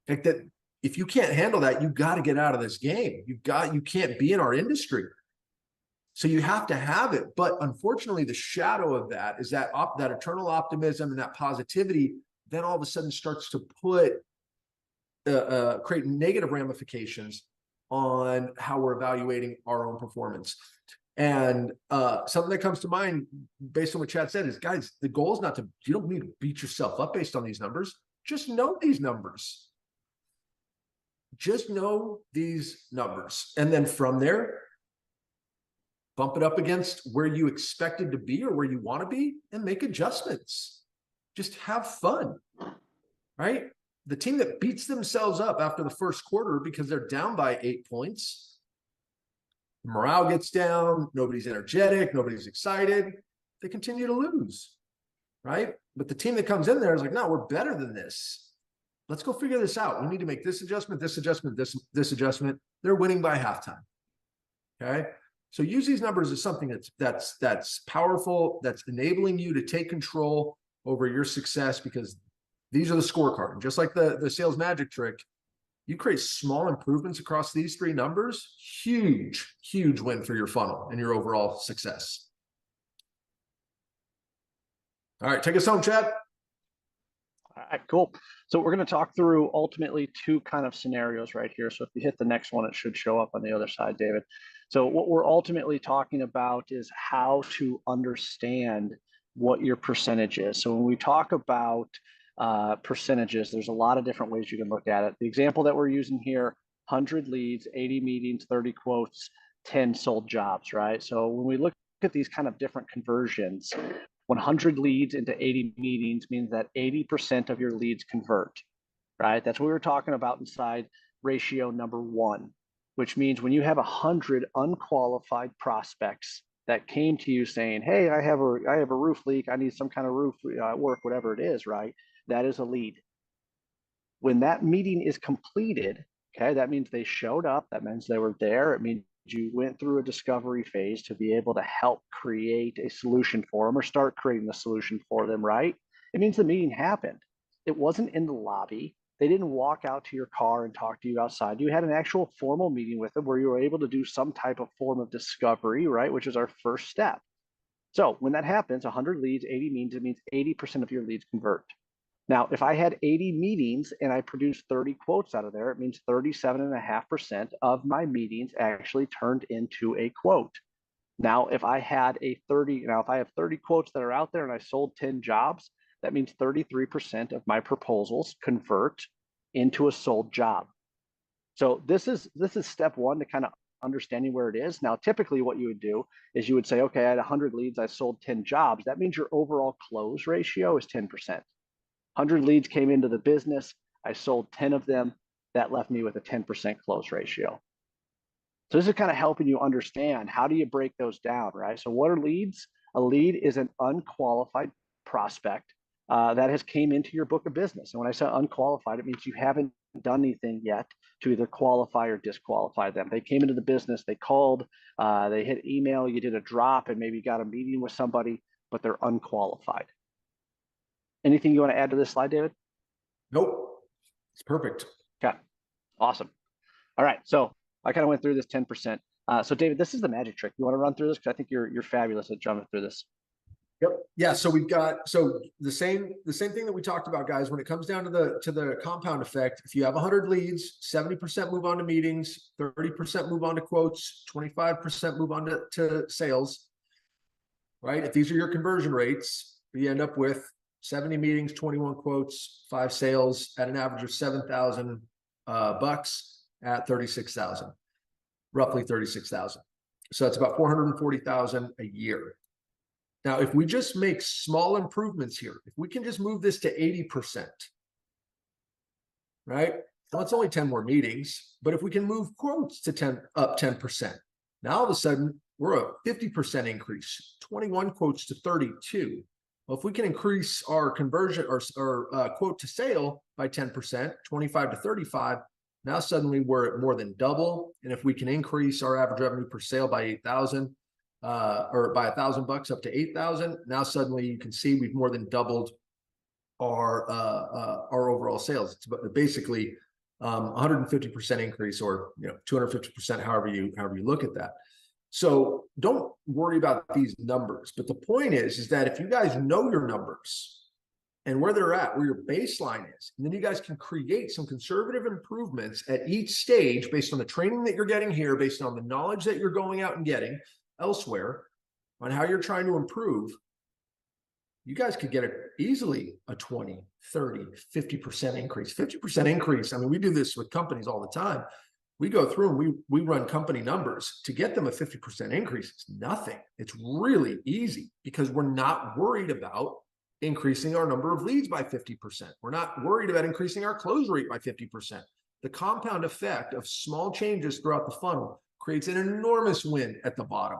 Like that, if you can't handle that, you got to get out of this game. You can't be in our industry. So you have to have it. But unfortunately, the shadow of that is that eternal optimism and that positivity then all of a sudden starts to create negative ramifications on how we're evaluating our own performance. And something that comes to mind based on what Chad said is, guys, the goal is not to, you don't need to beat yourself up based on these numbers. Just know these numbers. Just know these numbers. And then from there, bump it up against where you expected to be or where you want to be and make adjustments. Just have fun, right? The team that beats themselves up after the first quarter because they're down by 8 points, morale gets down, nobody's energetic, nobody's excited, they continue to lose, right? But the team that comes in there is like, no, we're better than this. Let's go figure this out. We need to make this adjustment, this adjustment, this adjustment. They're winning by halftime. Okay. So use these numbers as something that's powerful, that's enabling you to take control over your success, because these are the scorecard. And just like the sales magic trick, you create small improvements across these 3 numbers, huge win for your funnel and your overall success. All right, take us home, Chad. All right, cool. So we're going to talk through ultimately 2 kind of scenarios right here. So if you hit the next one, it should show up on the other side, David. So what we're ultimately talking about is how to understand what your percentage is. So when we talk about percentages, there's a lot of different ways you can look at it. The example that we're using here, 100 leads, 80 meetings, 30 quotes, 10 sold jobs, right? So when we look at these kind of different conversions, 100 leads into 80 meetings means that 80% of your leads convert, right? That's what we were talking about inside ratio number 1, which means when you have 100 unqualified prospects that came to you saying, hey, I have a roof leak, I need some kind of roof work, whatever it is, right? That is a lead. When that meeting is completed, okay, that means they showed up, that means they were there, it means you went through a discovery phase to be able to help create a solution for them or start creating the solution for them, right? It means the meeting happened. It wasn't in the lobby. They didn't walk out to your car and talk to you outside. You had an actual formal meeting with them where you were able to do some type of form of discovery, right? Which is our first step. So when that happens, 100 leads, 80 means, it means 80% of your leads convert. Now, if I had 80 meetings and I produced 30 quotes out of there, it means 37.5% of my meetings actually turned into a quote. Now, if I have 30 quotes that are out there and I sold 10 jobs, that means 33% of my proposals convert into a sold job. So this is step 1 to kind of understanding where it is. Now, typically what you would do is you would say, okay, I had 100 leads, I sold 10 jobs. That means your overall close ratio is 10%. 100 leads came into the business, I sold 10 of them, that left me with a 10% close ratio. So this is kind of helping you understand, how do you break those down, right? So what are leads? A lead is an unqualified prospect that has came into your book of business. And when I say unqualified, it means you haven't done anything yet to either qualify or disqualify them. They came into the business, they called, they hit email, you did a drop and maybe got a meeting with somebody, but they're unqualified. Anything you want to add to this slide, David? Nope. It's perfect. Okay. Awesome. All right. So I kind of went through this 10%. So David, this is the magic trick. You want to run through this? Because I think you're fabulous at jumping through this. Yep. Yeah. So we've got the same thing that we talked about, guys. When it comes down to the compound effect, if you have 100 leads, 70% move on to meetings, 30% move on to quotes, 25% move on to sales. Right. If these are your conversion rates, you end up with 70 meetings, 21 quotes, 5 sales at an average of $7,000 bucks at 36,000, roughly 36,000. So it's about 440,000 a year. Now, if we just make small improvements here, if we can just move this to 80%, right? Well, it's only 10 more meetings, but if we can move quotes to up 10%, now all of a sudden we're a 50% increase, 21 quotes to 32. Well, if we can increase our conversion or quote to sale by 10%, 25 to 35, now suddenly we're at more than double. And if we can increase our average revenue per sale by 8,000 or by $1,000 up to 8,000, now suddenly you can see we've more than doubled our overall sales. It's basically 150% increase, or 250%, however you look at that. So don't worry about these numbers. But the point is that if you guys know your numbers and where they're at, where your baseline is, and then you guys can create some conservative improvements at each stage based on the training that you're getting here, based on the knowledge that you're going out and getting, elsewhere on how you're trying to improve, you guys could get easily a 20, 30, 50% increase. 50% increase. I mean, we do this with companies all the time. We go through and we run company numbers to get them a 50% increase. It's nothing. It's really easy because we're not worried about increasing our number of leads by 50%. We're not worried about increasing our close rate by 50%. The compound effect of small changes throughout the funnel creates an enormous win at the bottom.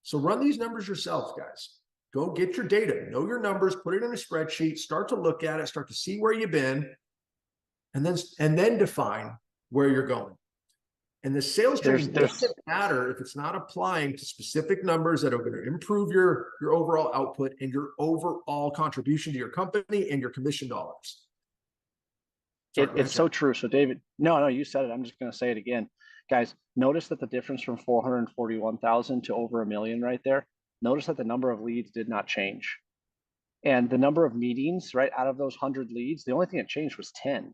So run these numbers yourself, guys. Go get your data, know your numbers, put it in a spreadsheet, start to look at it, start to see where you've been, and then define where you're going. And the sales training doesn't matter if it's not applying to specific numbers that are going to improve your overall output and your overall contribution to your company and your commission dollars. It's so true. So David, no, you said it. I'm just going to say it again. Guys, notice that the difference from 441,000 to over 1 million right there, notice that the number of leads did not change. And the number of meetings, right, out of those 100 leads, the only thing that changed was 10.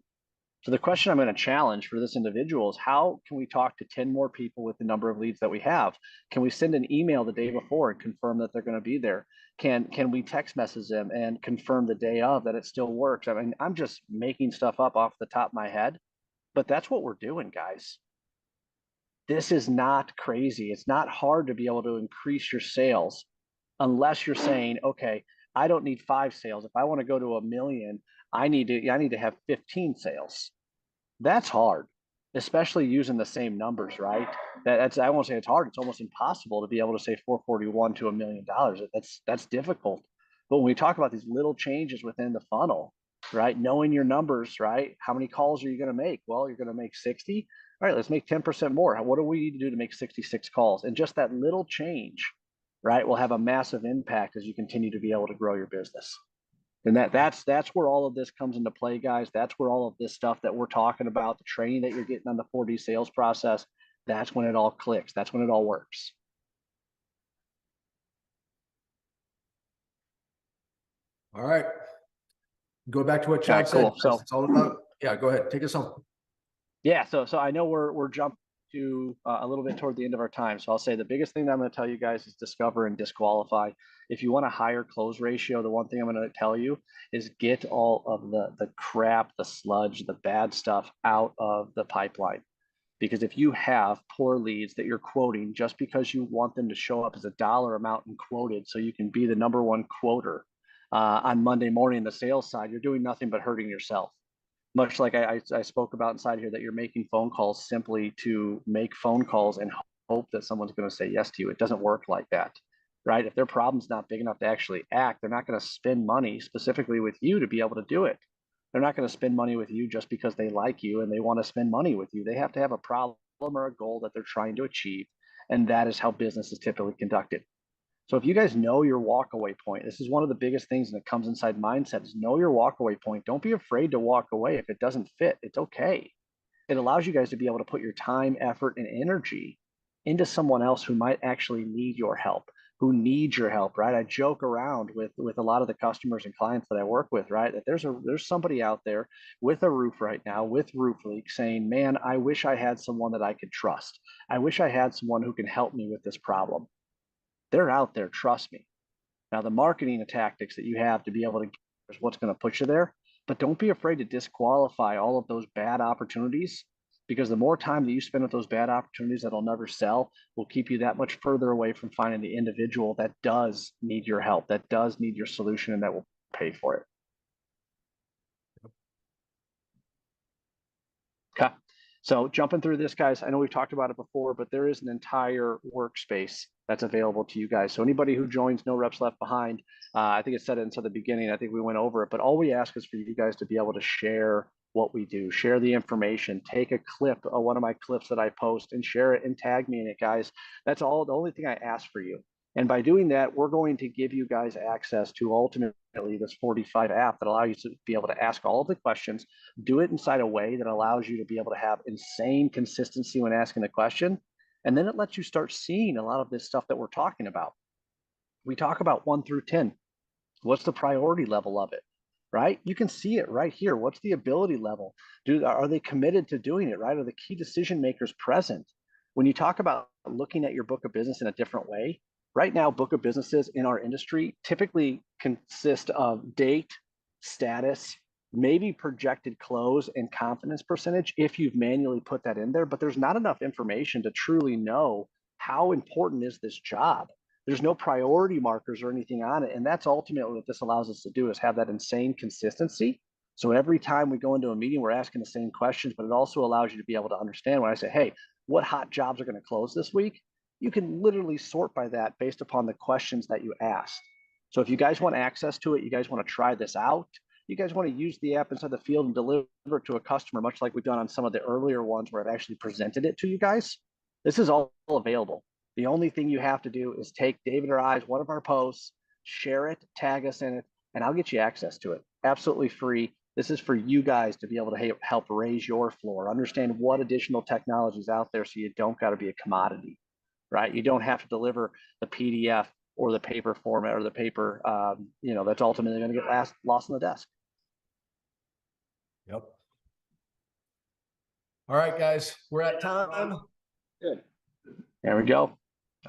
So the question I'm going to challenge for this individual is, how can we talk to 10 more people with the number of leads that we have? Can we send an email the day before and confirm that they're going to be there? Can we text message them and confirm the day of that it still works? I mean, I'm just making stuff up off the top of my head, but that's what we're doing, guys. This is not crazy. It's not hard to be able to increase your sales unless you're saying, okay, I don't need 5 sales. If I want to go to 1 million, I need to have 15 sales. That's hard, especially using the same numbers, right? I won't say it's hard. It's almost impossible to be able to say 441 to $1 million. That's difficult. But when we talk about these little changes within the funnel, right? Knowing your numbers, right? How many calls are you going to make? Well, you're going to make 60. All right, let's make 10% more. What do we need to do to make 66 calls? And just that little change, right, will have a massive impact as you continue to be able to grow your business. And that's where all of this comes into play, guys. That's where all of this stuff that we're talking about, the training that you're getting on the 4D sales process, that's when it all clicks. That's when it all works. All right. Go back to what Chad said. Cool. So it's all about, yeah, go ahead. Take us home. Yeah. So I know we're jumping to a little bit toward the end of our time. So I'll say the biggest thing that I'm going to tell you guys is discover and disqualify. If you want a higher close ratio, the one thing I'm going to tell you is get all of the crap, the sludge, the bad stuff out of the pipeline. Because if you have poor leads that you're quoting just because you want them to show up as a dollar amount and quoted so you can be the number one quoter on Monday morning, the sales side, you're doing nothing but hurting yourself. Much like I spoke about inside here, that you're making phone calls simply to make phone calls and hope that someone's going to say yes to you. It doesn't work like that, right? If their problem's not big enough to actually act, they're not going to spend money specifically with you to be able to do it. They're not going to spend money with you just because they like you and they want to spend money with you. They have to have a problem or a goal that they're trying to achieve. And that is how business is typically conducted. So if you guys know your walkaway point, this is one of the biggest things that comes inside mindset is know your walkaway point. Don't be afraid to walk away. If it doesn't fit, it's okay. It allows you guys to be able to put your time, effort, and energy into someone else who might actually need your help, who needs your help, right? I joke around with a lot of the customers and clients that I work with, right? That there's somebody out there with a roof right now with roof leak saying, man, I wish I had someone that I could trust. I wish I had someone who can help me with this problem. They're out there, trust me. Now, the marketing tactics that you have to be able to is what's going to put you there, but don't be afraid to disqualify all of those bad opportunities, because the more time that you spend with those bad opportunities that'll never sell will keep you that much further away from finding the individual that does need your help, that does need your solution, and that will pay for it. Okay. So jumping through this, guys, I know we've talked about it before, but there is an entire workspace that's available to you guys. So anybody who joins No Reps Left Behind, I think it said it into the beginning, I think we went over it, but all we ask is for you guys to be able to share what we do, share the information, take a clip of one of my clips that I post and share it and tag me in it, guys. That's all, the only thing I ask for you. And by doing that, we're going to give you guys access to ultimately this 45 app that allows you to be able to ask all of the questions, do it inside a way that allows you to be able to have insane consistency when asking the question. And then it lets you start seeing a lot of this stuff that we're talking about. We talk about 1 through 10. What's the priority level of it, right? You can see it right here. What's the ability level? Are they committed to doing it, right? Are the key decision makers present? When you talk about looking at your book of business in a different way, right now, book of businesses in our industry typically consist of date, status, maybe projected close and confidence percentage if you've manually put that in there, but there's not enough information to truly know how important is this job. There's no priority markers or anything on it. And that's ultimately what this allows us to do, is have that insane consistency. So every time we go into a meeting, we're asking the same questions, but it also allows you to be able to understand when I say, hey, what hot jobs are going to close this week? You can literally sort by that based upon the questions that you asked. So if you guys want access to it, you guys want to try this out, you guys want to use the app inside the field and deliver it to a customer, much like we've done on some of the earlier ones where I've actually presented it to you guys, this is all available. The only thing you have to do is take David or I's one of our posts, share it, tag us in it, and I'll get you access to it. Absolutely free. This is for you guys to be able to help raise your floor, understand what additional technologies out there, so you don't got to be a commodity, right? You don't have to deliver the PDF or the paper format or the paper, that's ultimately going to get lost on the desk. Yep. All right, guys, we're at time. Good. There we go.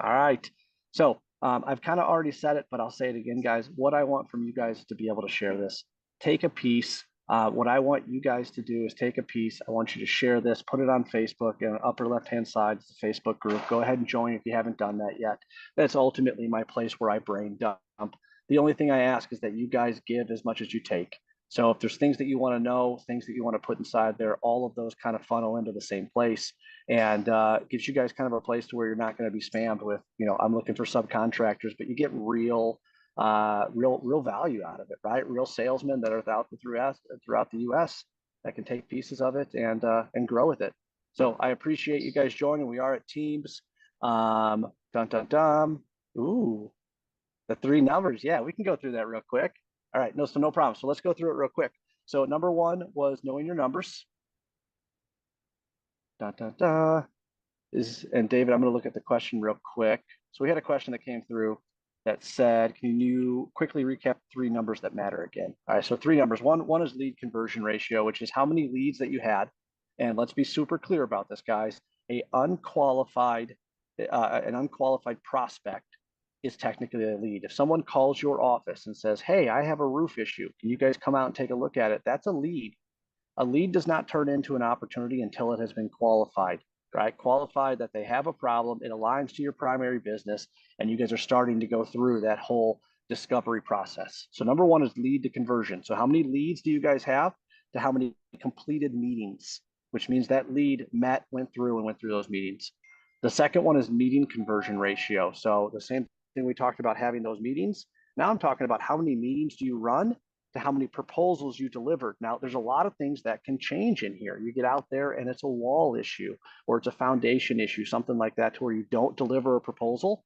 All right. So I've kind of already said it, but I'll say it again, guys. What I want from you guys is to be able to share this. Take a piece. What I want you guys to do is take a piece. I want you to share this, put it on Facebook, in the upper left-hand side, it's the Facebook group. Go ahead and join if you haven't done that yet. That's ultimately my place where I brain dump. The only thing I ask is that you guys give as much as you take. So if there's things that you want to know, things that you want to put inside there, all of those kind of funnel into the same place, and gives you guys kind of a place to where you're not going to be spammed with, I'm looking for subcontractors, but you get real value out of it, right? Real salesmen that are throughout the US that can take pieces of it and grow with it. So I appreciate you guys joining. We are at Teams. Ooh, the 3 numbers. Yeah, we can go through that real quick. All right, no problem. So let's go through it real quick. So number 1 was knowing your numbers. And David, I'm going to look at the question real quick. So we had a question that came through that said, can you quickly recap 3 numbers that matter again? All right, so 3 numbers. One is lead conversion ratio, which is how many leads that you had. And let's be super clear about this, guys. An unqualified prospect is technically a lead. If someone calls your office and says, hey, I have a roof issue, can you guys come out and take a look at it? That's a lead. A lead does not turn into an opportunity until it has been qualified, right? Qualified that they have a problem, it aligns to your primary business, and you guys are starting to go through that whole discovery process. So number 1 is lead to conversion. So how many leads do you guys have to how many completed meetings, which means that lead went through those meetings. The second one is meeting conversion ratio. So the same thing we talked about, having those meetings. Now I'm talking about how many meetings do you run to how many proposals you delivered. Now, there's a lot of things that can change in here. You get out there and it's a wall issue, or it's a foundation issue, something like that, to where you don't deliver a proposal.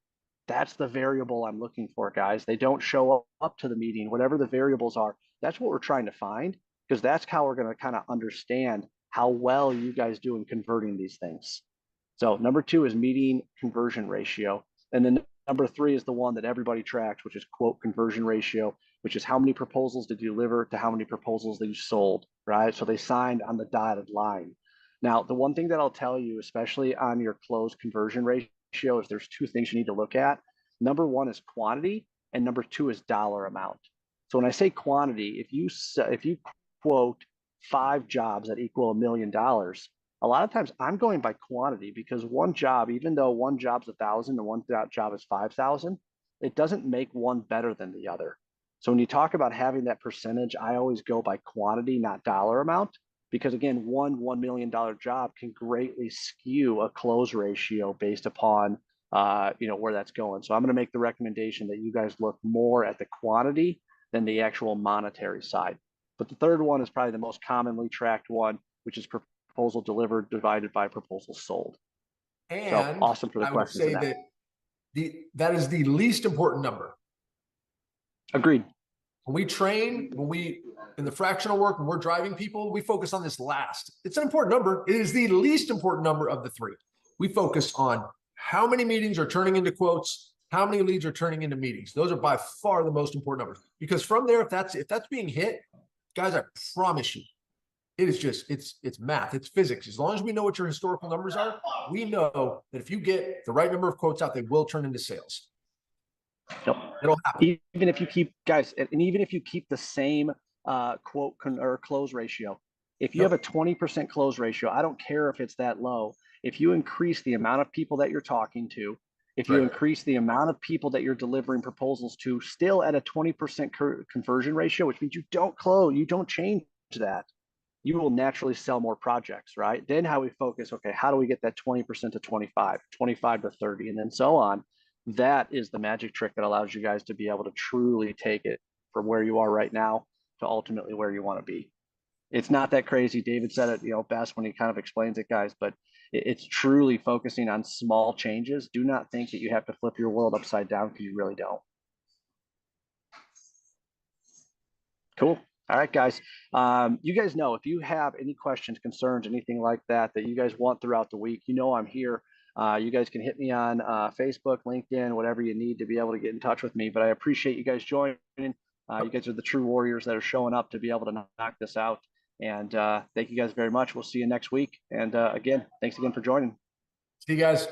That's the variable I'm looking for, guys. They don't show up to the meeting, whatever the variables are. That's what we're trying to find, because that's how we're going to kind of understand how well you guys do in converting these things. So number 2 is meeting conversion ratio. And then number 3 is the one that everybody tracks, which is quote conversion ratio, which is how many proposals did you deliver to how many proposals that you sold, right? So they signed on the dotted line. Now, the one thing that I'll tell you, especially on your close conversion ratio, is there's 2 things you need to look at. Number 1 is quantity, and number 2 is dollar amount. So when I say quantity, if you quote 5 jobs that equal $1 million, a lot of times I'm going by quantity, because one job, even though one job's 1,000 and one job is 5,000, it doesn't make one better than the other. So when you talk about having that percentage, I always go by quantity, not dollar amount, because again, $1 million job can greatly skew a close ratio based upon where that's going. So I'm going to make the recommendation that you guys look more at the quantity than the actual monetary side. But the third one is probably the most commonly tracked one, which is proposal delivered divided by proposal sold. And so awesome for the I would say that is the least important number. Agreed. When we train, in the fractional work, when we're driving people, we focus on this last. It's an important number. It is the least important number of the 3. We focus on how many meetings are turning into quotes, how many leads are turning into meetings. Those are by far the most important numbers, because from there, if that's being hit, guys, I promise you, It is just, it's math, it's physics. As long as we know what your historical numbers are, we know that if you get the right number of quotes out, they will turn into sales. Yep. It'll happen. Even if you keep, guys, and even if you keep the same quote or close ratio, if you have a 20% close ratio, I don't care if it's that low. If you increase the amount of people that you're talking to, if you increase the amount of people that you're delivering proposals to, still at a 20% conversion ratio, which means you don't close, you don't change that, you will naturally sell more projects, right? Then how we focus, okay, how do we get that 20% to 25, 25 to 30, and then so on? That is the magic trick that allows you guys to be able to truly take it from where you are right now to ultimately where you want to be. It's not that crazy. David said it, best when he kind of explains it, guys, but it's truly focusing on small changes. Do not think that you have to flip your world upside down, because you really don't. Cool. All right, guys. You guys know, if you have any questions, concerns, anything like that you guys want throughout the week, I'm here. You guys can hit me on Facebook, LinkedIn, whatever you need to be able to get in touch with me. But I appreciate you guys joining. You guys are the true warriors that are showing up to be able to knock this out. And thank you guys very much. We'll see you next week. And again, thanks again for joining. See you guys.